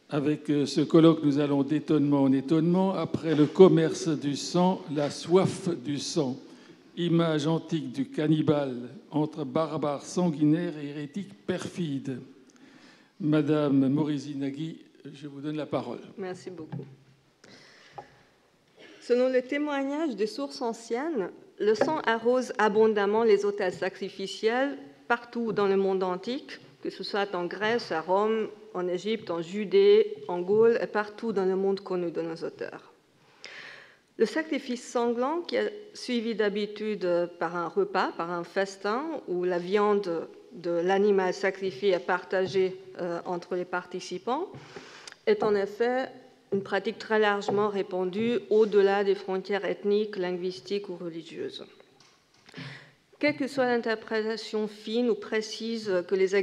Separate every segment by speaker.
Speaker 1: Avec ce colloque, nous allons d'étonnement en étonnement. Après le commerce du sang, la soif du sang. Image antique du cannibale entre barbares sanguinaires et hérétiques perfides. Madame Morisi-Nagui, je vous donne la parole.
Speaker 2: Merci beaucoup. Selon le témoignage des sources anciennes, le sang arrose abondamment les autels sacrificiels partout dans le monde antique, que ce soit en Grèce, à Rome, en Égypte, en Judée, en Gaule et partout dans le monde connu de nos auteurs. Le sacrifice sanglant, qui est suivi d'habitude par un repas, par un festin, où la viande de l'animal sacrifié est partagée entre les participants, est en effet une pratique très largement répandue au-delà des frontières ethniques, linguistiques ou religieuses. Quelle que soit l'interprétation fine ou précise que les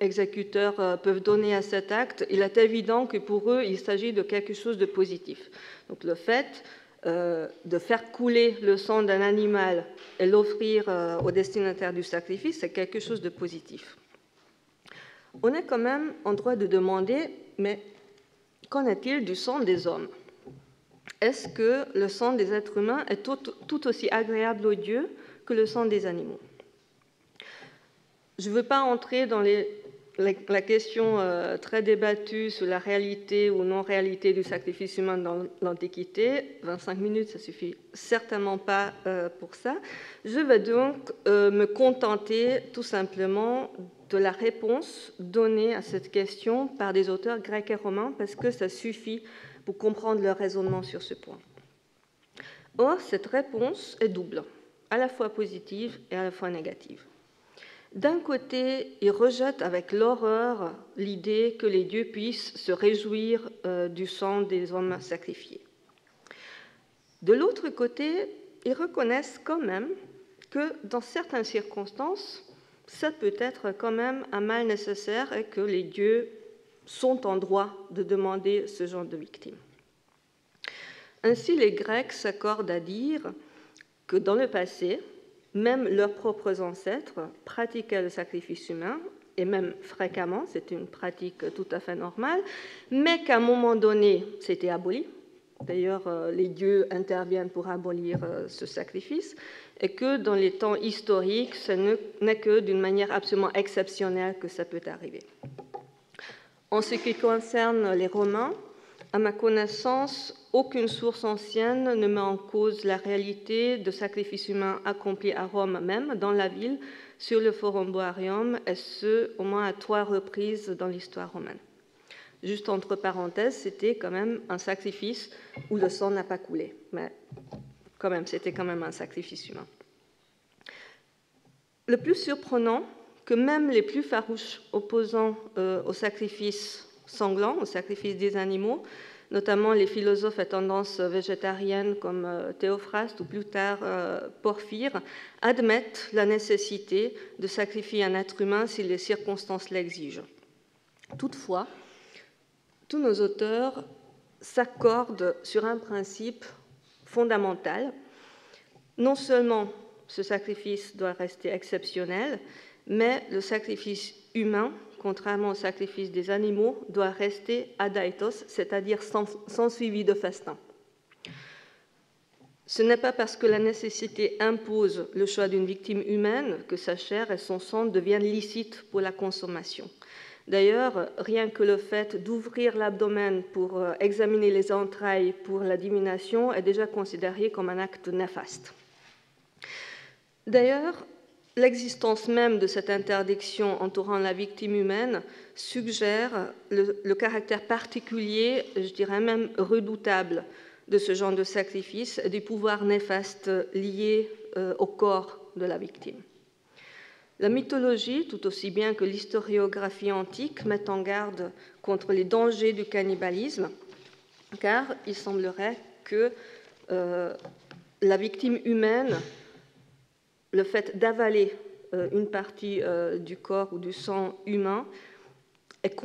Speaker 2: exécuteurs peuvent donner à cet acte, il est évident que pour eux, il s'agit de quelque chose de positif. Donc le fait de faire couler le sang d'un animal et l'offrir au destinataire du sacrifice, c'est quelque chose de positif. On est quand même en droit de demander, mais qu'en est-il du sang des hommes? Est-ce que le sang des êtres humains est tout aussi agréable aux dieux que le sang des animaux? Je ne veux pas entrer dans la question très débattue sur la réalité ou non-réalité du sacrifice humain dans l'Antiquité. 25 minutes, ça ne suffit certainement pas pour ça. Je vais donc me contenter tout simplement de la réponse donnée à cette question par des auteurs grecs et romains, parce que ça suffit pour comprendre leur raisonnement sur ce point. Or, cette réponse est double, à la fois positive et à la fois négative. D'un côté, ils rejettent avec l'horreur l'idée que les dieux puissent se réjouir du sang des hommes sacrifiés. De l'autre côté, ils reconnaissent quand même que dans certaines circonstances, ça peut être quand même un mal nécessaire et que les dieux sont en droit de demander ce genre de victimes. Ainsi, les Grecs s'accordent à dire que dans le passé, même leurs propres ancêtres pratiquaient le sacrifice humain, et même fréquemment, c'était une pratique tout à fait normale, mais qu'à un moment donné, c'était aboli. D'ailleurs, les dieux interviennent pour abolir ce sacrifice, et que dans les temps historiques, ce n'est que d'une manière absolument exceptionnelle que ça peut arriver. En ce qui concerne les Romains, à ma connaissance, aucune source ancienne ne met en cause la réalité de sacrifices humains accomplis à Rome même, dans la ville, sur le Forum Boarium, et ce, au moins à 3 reprises dans l'histoire romaine. Juste entre parenthèses, c'était quand même un sacrifice où le sang n'a pas coulé, mais quand même, c'était quand même un sacrifice humain. Le plus surprenant, que même les plus farouches opposants au sacrifice sanglant, au sacrifice des animaux, notamment les philosophes à tendance végétarienne comme Théophraste ou plus tard Porphyre, admettent la nécessité de sacrifier un être humain si les circonstances l'exigent. Toutefois, tous nos auteurs s'accordent sur un principe fondamental. Non seulement ce sacrifice doit rester exceptionnel, mais le sacrifice humain, contrairement au sacrifice des animaux, doit rester adaitos, c'est-à-dire sans suivi de festin. Ce n'est pas parce que la nécessité impose le choix d'une victime humaine que sa chair et son sang deviennent licites pour la consommation. D'ailleurs, rien que le fait d'ouvrir l'abdomen pour examiner les entrailles pour la divination est déjà considéré comme un acte néfaste. D'ailleurs, l'existence même de cette interdiction entourant la victime humaine suggère le caractère particulier, je dirais même redoutable, de ce genre de sacrifice et du pouvoir néfaste lié au corps de la victime. La mythologie, tout aussi bien que l'historiographie antique, met en garde contre les dangers du cannibalisme, car il semblerait que la victime humaine, le fait d'avaler une partie du corps ou du sang humain est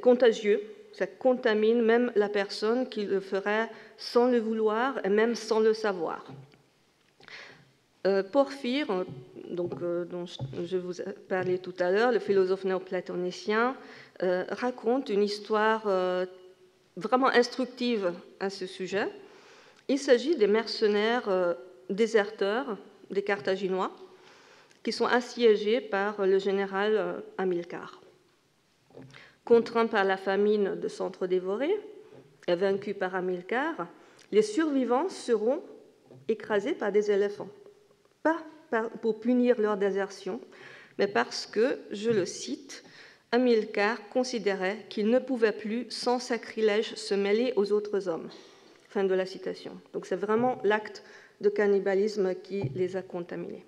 Speaker 2: contagieux, ça contamine même la personne qui le ferait sans le vouloir et même sans le savoir. Porphyre, dont je vous ai parlé tout à l'heure, le philosophe néoplatonicien, raconte une histoire vraiment instructive à ce sujet. Il s'agit des mercenaires déserteurs des Carthaginois qui sont assiégés par le général Hamilcar. Contraints par la famine de s'entre-dévorer et vaincus par Hamilcar, les survivants seront écrasés par des éléphants. Pas pour punir leur désertion, mais parce que, je le cite, Hamilcar considérait qu'il ne pouvait plus, sans sacrilège, se mêler aux autres hommes. Fin de la citation. Donc c'est vraiment l'acte de cannibalisme qui les a contaminés.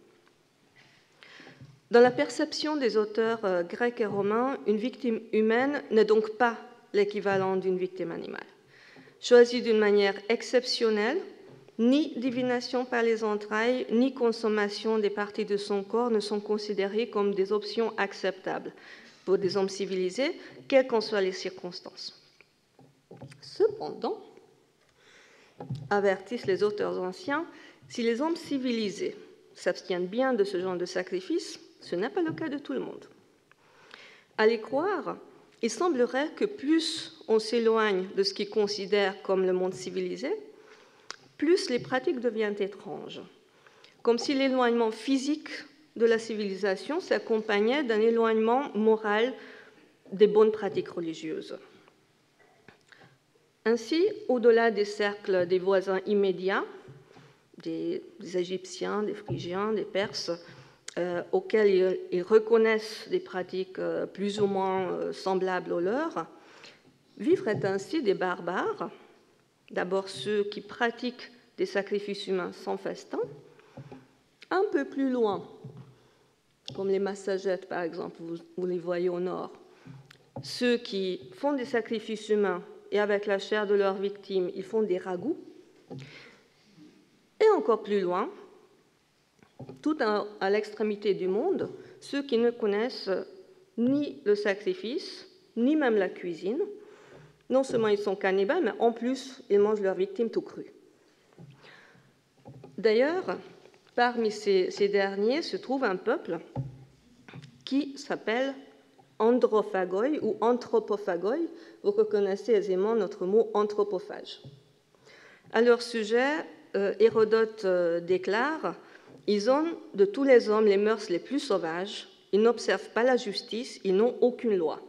Speaker 2: Dans la perception des auteurs grecs et romains, une victime humaine n'est donc pas l'équivalent d'une victime animale. Choisie d'une manière exceptionnelle, ni divination par les entrailles, ni consommation des parties de son corps ne sont considérées comme des options acceptables pour des hommes civilisés, quelles qu'en soient les circonstances. Cependant, avertissent les auteurs anciens, si les hommes civilisés s'abstiennent bien de ce genre de sacrifice, ce n'est pas le cas de tout le monde. À les croire, il semblerait que plus on s'éloigne de ce qu'ils considèrent comme le monde civilisé, plus les pratiques deviennent étranges, comme si l'éloignement physique de la civilisation s'accompagnait d'un éloignement moral des bonnes pratiques religieuses. Ainsi, au-delà des cercles des voisins immédiats, des Égyptiens, des Phrygiens, des Perses, auxquels ils reconnaissent des pratiques plus ou moins semblables aux leurs, vivraient ainsi des barbares, d'abord ceux qui pratiquent des sacrifices humains sans festin, un peu plus loin, comme les Massagettes par exemple, vous les voyez au nord, ceux qui font des sacrifices humains et avec la chair de leurs victimes, ils font des ragoûts, et encore plus loin, tout à l'extrémité du monde, ceux qui ne connaissent ni le sacrifice, ni même la cuisine. Non seulement ils sont cannibales, mais en plus, ils mangent leurs victimes tout crues. D'ailleurs, parmi ces derniers se trouve un peuple qui s'appelle androphagoi ou anthropophagoi. Vous reconnaissez aisément notre mot anthropophage. À leur sujet, Hérodote déclare « Ils ont de tous les hommes les mœurs les plus sauvages, ils n'observent pas la justice, ils n'ont aucune loi. »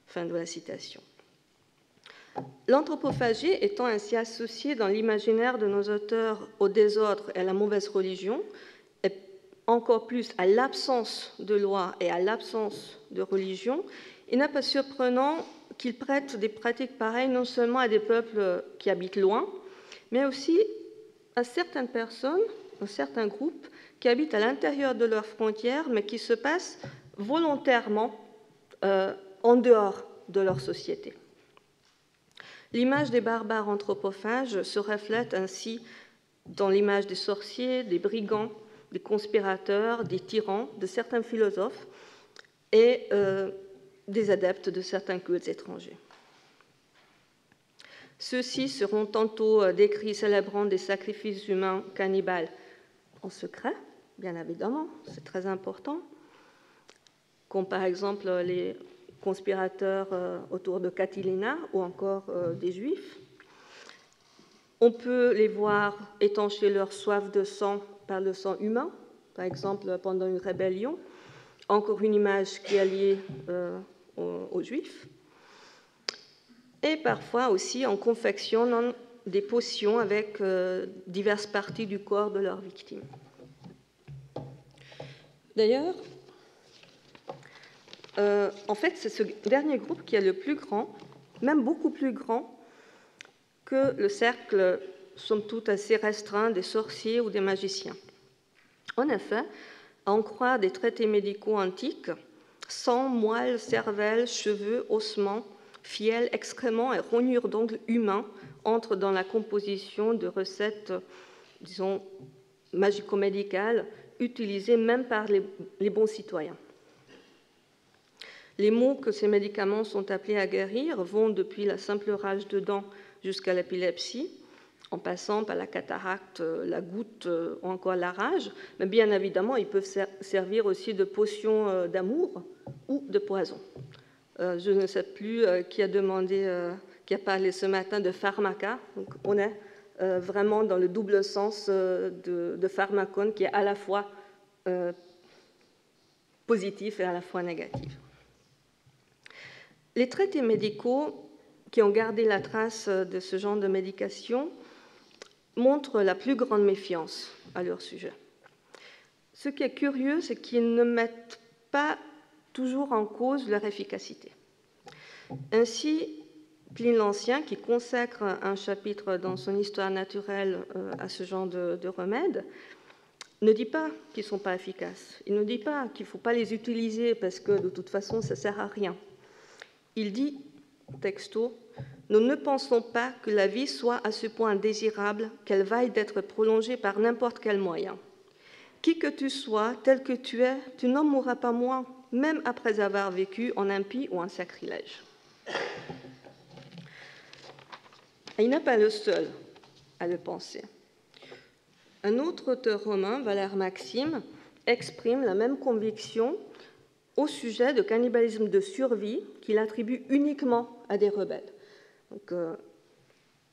Speaker 2: Fin de la citation. L'anthropophagie étant ainsi associée dans l'imaginaire de nos auteurs au désordre et à la mauvaise religion, et encore plus à l'absence de loi et à l'absence de religion, il n'est pas surprenant qu'ils prêtent des pratiques pareilles non seulement à des peuples qui habitent loin, mais aussi à certaines personnes, à certains groupes qui habitent à l'intérieur de leurs frontières, mais qui se passent volontairement en dehors de leur société. L'image des barbares anthropophages se reflète ainsi dans l'image des sorciers, des brigands, des conspirateurs, des tyrans, de certains philosophes et des adeptes de certains cultes étrangers. Ceux-ci seront tantôt décrits célébrant des sacrifices humains cannibales en secret, bien évidemment, c'est très important, comme par exemple les conspirateurs autour de Catilina ou encore des Juifs. On peut les voir étancher leur soif de sang par le sang humain, par exemple pendant une rébellion, encore une image qui est liée aux Juifs, et parfois aussi en confectionnant des potions avec diverses parties du corps de leurs victimes. D'ailleurs, en fait, c'est ce dernier groupe qui est le plus grand, même beaucoup plus grand que le cercle, somme toute, assez restreint des sorciers ou des magiciens. En effet, à en croire des traités médicaux antiques, sang, moelle, cervelle, cheveux, ossements, fiel, excréments et rognures d'ongles humains entrent dans la composition de recettes, disons, magico-médicales, utilisées même par les bons citoyens. Les maux que ces médicaments sont appelés à guérir vont depuis la simple rage de dents jusqu'à l'épilepsie, en passant par la cataracte, la goutte ou encore la rage, mais bien évidemment, ils peuvent servir aussi de potions d'amour ou de poison. Je ne sais plus qui a demandé, qui a parlé ce matin de pharmaca. Donc, on est vraiment dans le double sens de pharmacone qui est à la fois positif et à la fois négatif. Les traités médicaux qui ont gardé la trace de ce genre de médication montrent la plus grande méfiance à leur sujet. Ce qui est curieux, c'est qu'ils ne mettent pas toujours en cause leur efficacité. Ainsi, Pline l'Ancien, qui consacre un chapitre dans son Histoire naturelle à ce genre de remèdes, ne dit pas qu'ils ne sont pas efficaces. Il ne dit pas qu'il ne faut pas les utiliser parce que de toute façon, ça ne sert à rien. Il dit, texto, « Nous ne pensons pas que la vie soit à ce point désirable qu'elle vaille d'être prolongée par n'importe quel moyen. Qui que tu sois, tel que tu es, tu n'en mourras pas moins, même après avoir vécu en impie ou en sacrilège. » Il n'est pas le seul à le penser. Un autre auteur romain, Valère Maxime, exprime la même conviction au sujet de cannibalisme de survie qu'il attribue uniquement à des rebelles. Donc,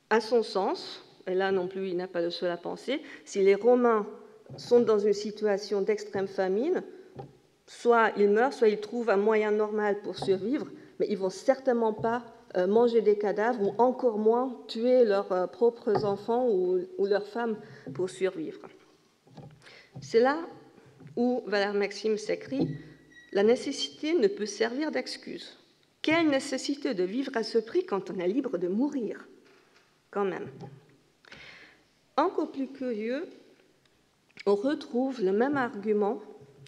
Speaker 2: à son sens, et là non plus il n'est pas le seul à penser, si les Romains sont dans une situation d'extrême famine, soit ils meurent, soit ils trouvent un moyen normal pour survivre, mais ils ne vont certainement pas manger des cadavres ou encore moins tuer leurs propres enfants ou leurs femmes pour survivre. C'est là où Valère Maxime s'écrit « La nécessité ne peut servir d'excuse. Quelle nécessité de vivre à ce prix quand on est libre de mourir ?» Quand même. Encore plus curieux, on retrouve le même argument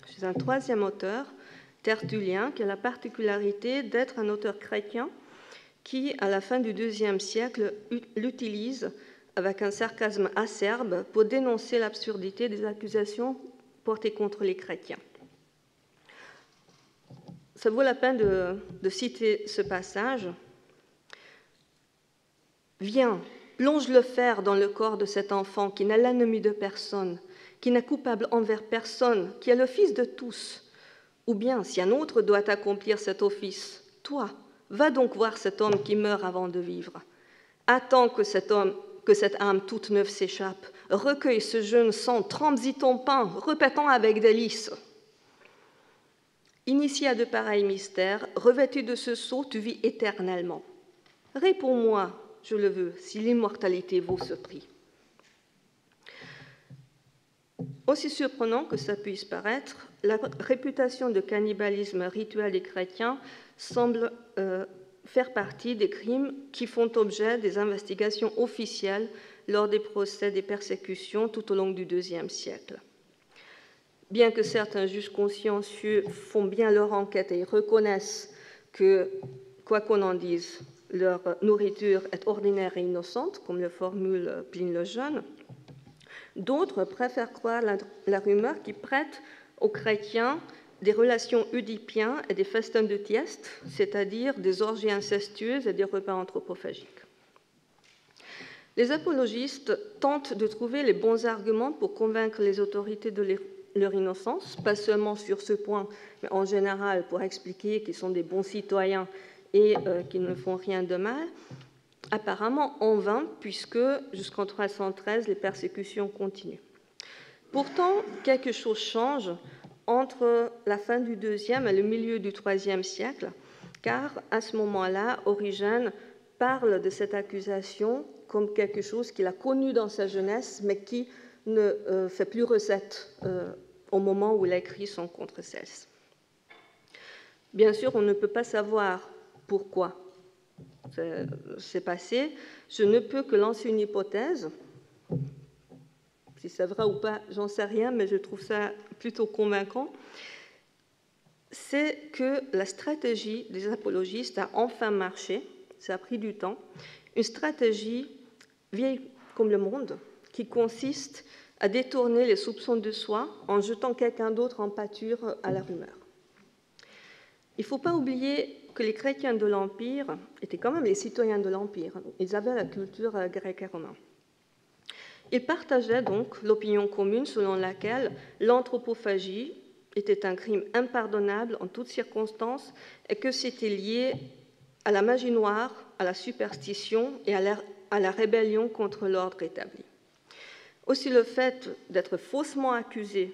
Speaker 2: chez un troisième auteur, Tertullien, qui a la particularité d'être un auteur chrétien qui, à la fin du IIe siècle, l'utilise avec un sarcasme acerbe pour dénoncer l'absurdité des accusations portées contre les chrétiens. Ça vaut la peine de citer ce passage. « Viens, plonge le fer dans le corps de cet enfant qui n'est l'ennemi de personne, qui n'est coupable envers personne, qui est le fils de tous. Ou bien, si un autre doit accomplir cet office, toi, va donc voir cet homme qui meurt avant de vivre. Attends que cette âme toute neuve s'échappe. Recueille ce jeune sang, trempe-y ton pain, répétant avec délice. Initié à de pareils mystères, revêtu de ce sceau, tu vis éternellement. Réponds-moi, je le veux, si l'immortalité vaut ce prix. » Aussi surprenant que ça puisse paraître, la réputation de cannibalisme rituel des chrétiens semble faire partie des crimes qui font objet des investigations officielles lors des procès des persécutions tout au long du IIe siècle. Bien que certains juges consciencieux font bien leur enquête et reconnaissent que, quoi qu'on en dise, leur nourriture est ordinaire et innocente, comme le formule Pline le Jeune, d'autres préfèrent croire la rumeur qui prête aux chrétiens des relations oedipiens et des festins de Tieste, c'est-à-dire des orgies incestueuses et des repas anthropophagiques. Les apologistes tentent de trouver les bons arguments pour convaincre les autorités de leur innocence, pas seulement sur ce point, mais en général pour expliquer qu'ils sont des bons citoyens et qu'ils ne font rien de mal, apparemment en vain, puisque jusqu'en 313, les persécutions continuent. Pourtant, quelque chose change entre la fin du IIe et le milieu du IIIe siècle, car à ce moment-là, Origène parle de cette accusation comme quelque chose qu'il a connu dans sa jeunesse, mais qui ne fait plus recette au moment où il écrit son Contre Celse. Bien sûr, on ne peut pas savoir pourquoi c'est passé. Je ne peux que lancer une hypothèse. Si c'est vrai ou pas, j'en sais rien, mais je trouve ça plutôt convaincant. C'est que la stratégie des apologistes a enfin marché, ça a pris du temps, une stratégie vieille comme le monde, qui consiste à détourner les soupçons de soi en jetant quelqu'un d'autre en pâture à la rumeur. Il ne faut pas oublier que les chrétiens de l'Empire étaient quand même les citoyens de l'Empire. Ils avaient la culture grecque et romaine. Ils partageaient donc l'opinion commune selon laquelle l'anthropophagie était un crime impardonnable en toutes circonstances et que c'était lié à la magie noire, à la superstition et à la rébellion contre l'ordre établi. Aussi, le fait d'être faussement accusés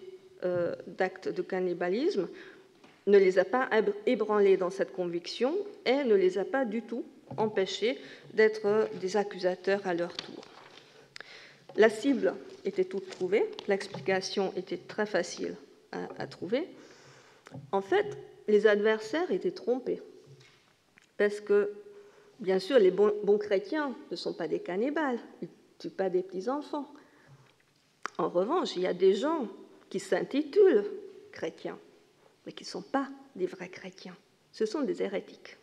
Speaker 2: d'actes de cannibalisme ne les a pas ébranlés dans cette conviction et ne les a pas du tout empêchés d'être des accusateurs à leur tour. La cible était toute trouvée, l'explication était très facile à trouver. En fait, les adversaires étaient trompés, parce que, bien sûr, les bons chrétiens ne sont pas des cannibales, ils ne tuent pas des petits-enfants. En revanche, il y a des gens qui s'intitulent chrétiens, mais qui ne sont pas des vrais chrétiens. Ce sont des hérétiques.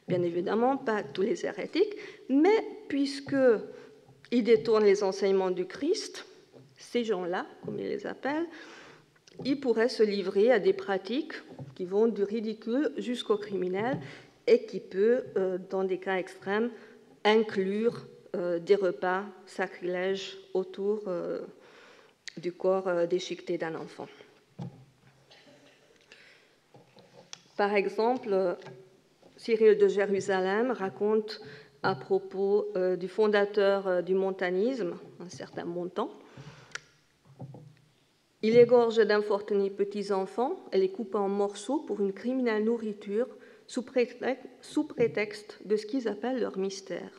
Speaker 2: Bien évidemment, pas tous les hérétiques, mais puisqu'ils détournent les enseignements du Christ, ces gens-là, comme ils les appellent, ils pourraient se livrer à des pratiques qui vont du ridicule jusqu'au criminel et qui peut, dans des cas extrêmes, inclure des repas sacrilèges autour du corps déchiqueté d'un enfant. Par exemple, Cyril de Jérusalem raconte à propos du fondateur du montanisme, un certain Montan. Il égorge d'infortunés petits-enfants et les coupe en morceaux pour une criminelle nourriture sous prétexte de ce qu'ils appellent leur mystère.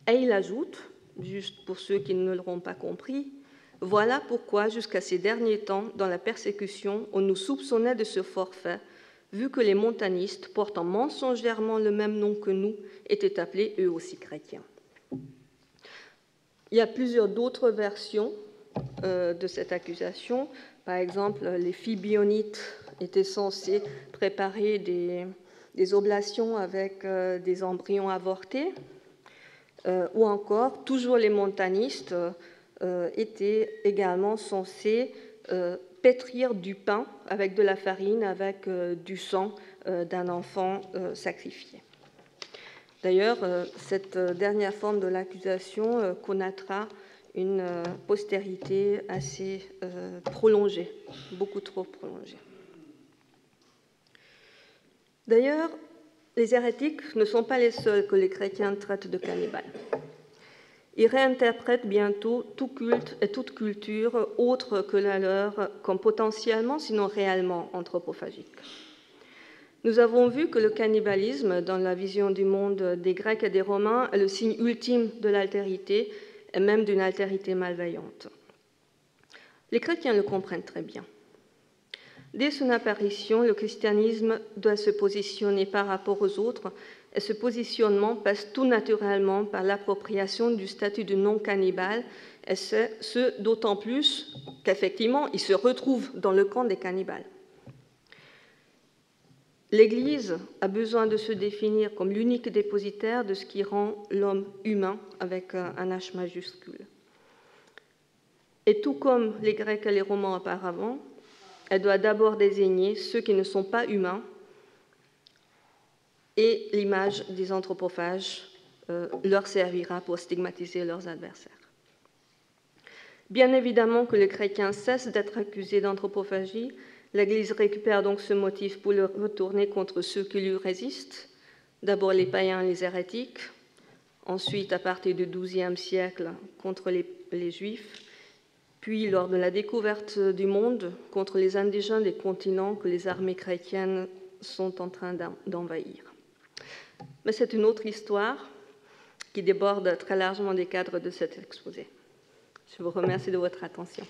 Speaker 2: Et il ajoute, juste pour ceux qui ne l'auront pas compris, « Voilà pourquoi, jusqu'à ces derniers temps, dans la persécution, on nous soupçonnait de ce forfait, vu que les montanistes, portant mensongèrement le même nom que nous, étaient appelés eux aussi chrétiens. » Il y a plusieurs d'autres versions de cette accusation. Par exemple, les Fibionites étaient censés préparer des oblations avec des embryons avortés, ou encore, toujours les montanistes étaient également censés pétrir du pain avec de la farine, avec du sang d'un enfant sacrifié. D'ailleurs, cette dernière forme de l'accusation connaîtra une postérité assez prolongée, beaucoup trop prolongée. D'ailleurs, les hérétiques ne sont pas les seuls que les chrétiens traitent de cannibales. Ils réinterprètent bientôt tout culte et toute culture autre que la leur comme potentiellement, sinon réellement, anthropophagique. Nous avons vu que le cannibalisme, dans la vision du monde des Grecs et des Romains, est le signe ultime de l'altérité, et même d'une altérité malveillante. Les chrétiens le comprennent très bien. Dès son apparition, le christianisme doit se positionner par rapport aux autres, et ce positionnement passe tout naturellement par l'appropriation du statut de non-cannibale, et ce d'autant plus qu'effectivement, il se retrouve dans le camp des cannibales. L'Église a besoin de se définir comme l'unique dépositaire de ce qui rend l'homme humain, avec un H majuscule. Et tout comme les Grecs et les Romains auparavant, elle doit d'abord désigner ceux qui ne sont pas humains, et l'image des anthropophages leur servira pour stigmatiser leurs adversaires. Bien évidemment que les chrétiens cessent d'être accusés d'anthropophagie. L'Église récupère donc ce motif pour le retourner contre ceux qui lui résistent, d'abord les païens et les hérétiques, ensuite, à partir du XIIe siècle, contre les Juifs, puis, lors de la découverte du monde, contre les indigènes des continents que les armées chrétiennes sont en train d'envahir. Mais c'est une autre histoire qui déborde très largement des cadres de cet exposé. Je vous remercie de votre attention.